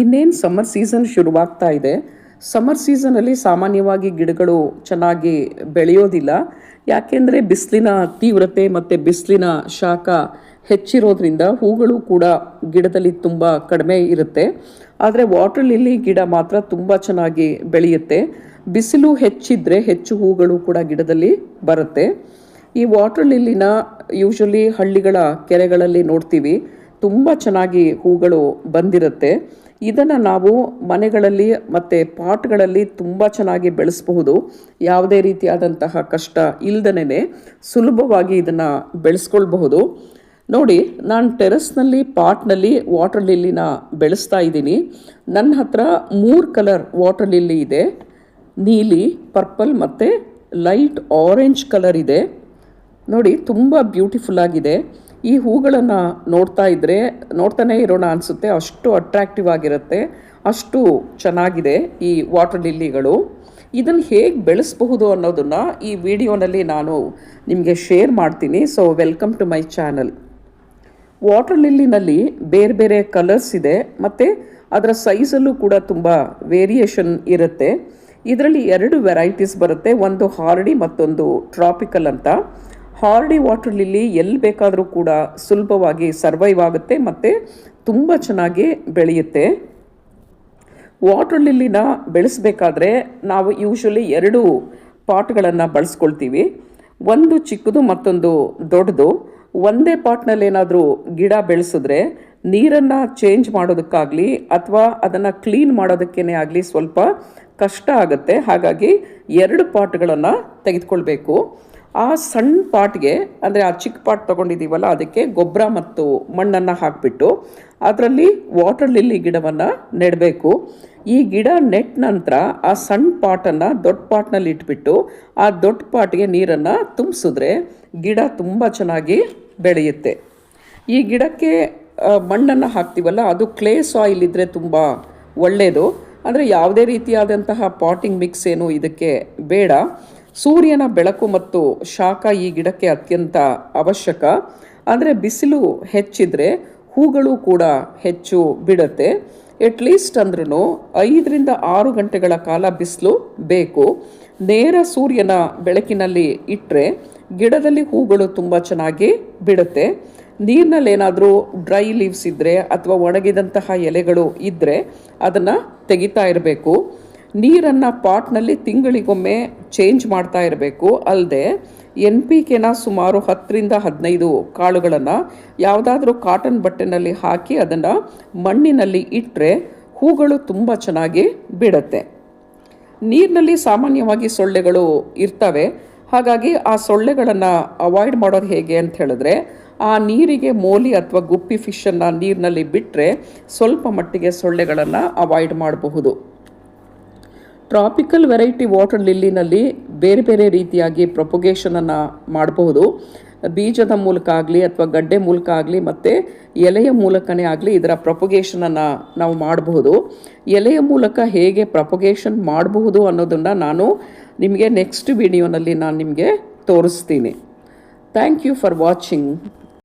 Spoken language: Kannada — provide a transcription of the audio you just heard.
ಇನ್ನೇನು ಸಮ್ಮರ್ ಸೀಸನ್ ಶುರುವಾಗ್ತಾ ಇದೆ. ಸಮ್ಮರ್ ಸೀಸನಲ್ಲಿ ಸಾಮಾನ್ಯವಾಗಿ ಗಿಡಗಳು ಚೆನ್ನಾಗಿ ಬೆಳೆಯೋದಿಲ್ಲ. ಯಾಕೆಂದರೆ ಬಿಸಿಲಿನ ತೀವ್ರತೆ ಮತ್ತು ಬಿಸಿಲಿನ ಶಾಖ ಹೆಚ್ಚಿರೋದ್ರಿಂದ ಹೂಗಳು ಕೂಡ ಗಿಡದಲ್ಲಿ ತುಂಬ ಕಡಿಮೆ ಇರುತ್ತೆ. ಆದರೆ ವಾಟರ್ ಲಿಲ್ಲಿ ಗಿಡ ಮಾತ್ರ ತುಂಬ ಚೆನ್ನಾಗಿ ಬೆಳೆಯುತ್ತೆ. ಬಿಸಿಲು ಹೆಚ್ಚಿದ್ರೆ ಹೆಚ್ಚು ಹೂಗಳು ಕೂಡ ಗಿಡದಲ್ಲಿ ಬರುತ್ತೆ. ಈ ವಾಟರ್ ಲಿಲ್ಲಿನ ಯೂಶಲಿ ಹಳ್ಳಿಗಳ ಕೆರೆಗಳಲ್ಲಿ ನೋಡ್ತೀವಿ, ತುಂಬ ಚೆನ್ನಾಗಿ ಹೂಗಳು ಬಂದಿರುತ್ತೆ. ಇದನ್ನು ನಾವು ಮನೆಗಳಲ್ಲಿ ಮತ್ತು ಪಾಟ್ಗಳಲ್ಲಿ ತುಂಬ ಚೆನ್ನಾಗಿ ಬೆಳೆಸಬಹುದು. ಯಾವುದೇ ರೀತಿಯಾದಂತಹ ಕಷ್ಟ ಇಲ್ದನೇ ಸುಲಭವಾಗಿ ಇದನ್ನು ಬೆಳೆಸ್ಕೊಳ್ಬಹುದು. ನೋಡಿ, ನಾನು ಟೆರೆಸ್ನಲ್ಲಿ ಪಾಟ್ನಲ್ಲಿ ವಾಟರ್ ಲಿಲ್ಲಿನ ಬೆಳೆಸ್ತಾ ಇದ್ದೀನಿ. ನನ್ನ ಹತ್ರ 3 ಕಲರ್ ವಾಟರ್ ಲಿಲ್ಲಿ ಇದೆ. ನೀಲಿ, ಪರ್ಪಲ್ ಮತ್ತು ಲೈಟ್ ಆರೆಂಜ್ ಕಲರ್ ಇದೆ. ನೋಡಿ, ತುಂಬ ಬ್ಯೂಟಿಫುಲ್ ಆಗಿದೆ. ಈ ಹೂಗಳನ್ನು ನೋಡ್ತಾನೆ ಇರೋಣ ಅನಿಸುತ್ತೆ. ಅಷ್ಟು ಅಟ್ರಾಕ್ಟಿವ್ ಆಗಿರುತ್ತೆ, ಅಷ್ಟು ಚೆನ್ನಾಗಿದೆ ಈ ವಾಟರ್ ಲಿಲ್ಲಿಗಳು. ಇದನ್ನು ಹೇಗೆ ಬೆಳೆಸಬಹುದು ಅನ್ನೋದನ್ನು ಈ ವಿಡಿಯೋನಲ್ಲಿ ನಾನು ನಿಮಗೆ ಶೇರ್ ಮಾಡ್ತೀನಿ. So welcome to my channel. Water ಲಿಲ್ಲಿನಲ್ಲಿ ಬೇರೆ ಬೇರೆ ಕಲರ್ಸ್ ಇದೆ ಮತ್ತು ಅದರ ಸೈಜಲ್ಲೂ ಕೂಡ ತುಂಬ ವೇರಿಯೇಷನ್ ಇರುತ್ತೆ. ಇದರಲ್ಲಿ 2 ವೆರೈಟೀಸ್ ಬರುತ್ತೆ. ಒಂದು ಹಾರ್ಡಿ ಮತ್ತೊಂದು ಟ್ರಾಪಿಕಲ್ ಅಂತ. ಹಾರ್ಡಿ ವಾಟರ್ ಲಿಲ್ಲಿ ಎಲ್ಲಿ ಬೇಕಾದರೂ ಕೂಡ ಸುಲಭವಾಗಿ ಸರ್ವೈವ್ ಆಗುತ್ತೆ ಮತ್ತು ತುಂಬ ಚೆನ್ನಾಗಿ ಬೆಳೆಯುತ್ತೆ. ವಾಟರ್ ಲಿಲ್ಲಿನ ಬೆಳೆಸಬೇಕಾದ್ರೆ ನಾವು ಯೂಶಲಿ 2 ಪಾಟ್ಗಳನ್ನು ಬಳಸ್ಕೊಳ್ತೀವಿ. ಒಂದು ಚಿಕ್ಕದು ಮತ್ತೊಂದು ದೊಡ್ಡದು. ಒಂದೇ ಪಾಟ್ನಲ್ಲಿ ಏನಾದರೂ ಗಿಡ ಬೆಳೆಸಿದ್ರೆ ನೀರನ್ನು ಚೇಂಜ್ ಮಾಡೋದಕ್ಕಾಗಲಿ ಅಥವಾ ಅದನ್ನು ಕ್ಲೀನ್ ಮಾಡೋದಕ್ಕೇ ಆಗಲಿ ಸ್ವಲ್ಪ ಕಷ್ಟ ಆಗುತ್ತೆ. ಹಾಗಾಗಿ 2 ಪಾಟ್ಗಳನ್ನು ತೆಗೆದುಕೊಳ್ಬೇಕು. ಆ ಸಣ್ಣ ಪಾಟ್ಗೆ, ಅಂದರೆ ಆ ಚಿಕ್ಕ ಪಾಟ್ ತೊಗೊಂಡಿದ್ದೀವಲ್ಲ, ಅದಕ್ಕೆ ಗೊಬ್ಬರ ಮತ್ತು ಮಣ್ಣನ್ನು ಹಾಕಿಬಿಟ್ಟು ಅದರಲ್ಲಿ ವಾಟರ್ ಲಿಲ್ಲಿ ಗಿಡವನ್ನು ನೆಡಬೇಕು. ಈ ಗಿಡ ನೆಟ್ಟ ನಂತರ ಆ ಸಣ್ಣ ಪಾಟನ್ನು ದೊಡ್ಡ ಪಾಟ್ನಲ್ಲಿ ಇಟ್ಬಿಟ್ಟು ಆ ದೊಡ್ಡ ಪಾಟ್ಗೆ ನೀರನ್ನು ತುಂಬಿಸಿದ್ರೆ ಗಿಡ ತುಂಬ ಚೆನ್ನಾಗಿ ಬೆಳೆಯುತ್ತೆ. ಈ ಗಿಡಕ್ಕೆ ಮಣ್ಣನ್ನು ಹಾಕ್ತೀವಲ್ಲ, ಅದು ಕ್ಲೇ ಸಾಯಿಲ್ ಇದ್ದರೆ ತುಂಬ ಒಳ್ಳೆಯದು. ಅಂದರೆ ಯಾವುದೇ ರೀತಿಯಾದಂತಹ ಪಾಟಿಂಗ್ ಮಿಕ್ಸ್ ಏನು ಇದಕ್ಕೆ ಬೇಡ. ಸೂರ್ಯನ ಬೆಳಕು ಮತ್ತು ಶಾಖ ಈ ಗಿಡಕ್ಕೆ ಅತ್ಯಂತ ಅವಶ್ಯಕ. ಅಂದರೆ ಬಿಸಿಲು ಹೆಚ್ಚಿದ್ರೆ ಹೂಗಳು ಕೂಡ ಹೆಚ್ಚು ಬಿಡುತ್ತೆ. ಅಟ್ಲೀಸ್ಟ್ ಅಂದ್ರೂ 5ರಿಂದ 6 ಗಂಟೆಗಳ ಕಾಲ ಬಿಸಿಲು ಬೇಕು. ನೇರ ಸೂರ್ಯನ ಬೆಳಕಿನಲ್ಲಿ ಇಟ್ಟರೆ ಗಿಡದಲ್ಲಿ ಹೂಗಳು ತುಂಬ ಚೆನ್ನಾಗಿ ಬಿಡುತ್ತೆ. ನೀರಿನಲ್ಲಿ ಏನಾದರೂ ಡ್ರೈ ಲೀವ್ಸ್ ಇದ್ದರೆ ಅಥವಾ ಒಣಗಿದಂತಹ ಎಲೆಗಳು ಇದ್ದರೆ ಅದನ್ನು ತೆಗಿತಾ ಇರಬೇಕು. ನೀರನ್ನು ಪಾಟ್ನಲ್ಲಿ ತಿಂಗಳಿಗೊಮ್ಮೆ ಚೇಂಜ್ ಮಾಡ್ತಾ ಇರಬೇಕು. ಅಲ್ಲದೆ NPKನ ಸುಮಾರು 10ರಿಂದ 15 ಕಾಳುಗಳನ್ನು ಯಾವುದಾದ್ರೂ ಕಾಟನ್ ಬಟ್ಟೆನಲ್ಲಿ ಹಾಕಿ ಅದನ್ನು ಮಣ್ಣಿನಲ್ಲಿ ಇಟ್ಟರೆ ಹೂಗಳು ತುಂಬ ಚೆನ್ನಾಗಿ ಬಿಡುತ್ತೆ. ನೀರಿನಲ್ಲಿ ಸಾಮಾನ್ಯವಾಗಿ ಸೊಳ್ಳೆಗಳು ಇರ್ತವೆ. ಹಾಗಾಗಿ ಆ ಸೊಳ್ಳೆಗಳನ್ನು ಅವಾಯ್ಡ್ ಮಾಡೋದು ಹೇಗೆ ಅಂತ ಹೇಳಿದ್ರೆ, ಆ ನೀರಿಗೆ ಮೋಲಿ ಅಥವಾ ಗುಪ್ಪಿ ಫಿಶನ್ನು ನೀರಿನಲ್ಲಿ ಬಿಟ್ಟರೆ ಸ್ವಲ್ಪ ಮಟ್ಟಿಗೆ ಸೊಳ್ಳೆಗಳನ್ನು ಅವಾಯ್ಡ್ ಮಾಡಬಹುದು. ಟ್ರಾಪಿಕಲ್ ವೆರೈಟಿ ವಾಟರ್ ಲಿಲ್ಲಿನಲ್ಲಿ ಬೇರೆ ಬೇರೆ ರೀತಿಯಾಗಿ ಪ್ರೊಪಗೇಷನನ್ನು ಮಾಡಬಹುದು. ಬೀಜದ ಮೂಲಕ ಆಗಲಿ ಅಥವಾ ಗಡ್ಡೆ ಮೂಲಕ ಆಗಲಿ ಮತ್ತು ಎಲೆಯ ಮೂಲಕನೇ ಆಗಲಿ ಇದರ ಪ್ರೊಪಗೇಷನನ್ನು ನಾವು ಮಾಡಬಹುದು. ಎಲೆಯ ಮೂಲಕ ಹೇಗೆ ಪ್ರೊಪಗೇಷನ್ ಮಾಡಬಹುದು ಅನ್ನೋದನ್ನು ನಾನು ನಿಮಗೆ ನೆಕ್ಸ್ಟ್ ವಿಡಿಯೋನಲ್ಲಿ ನಾನು ನಿಮಗೆ ತೋರಿಸ್ತೀನಿ. Thank you for watching.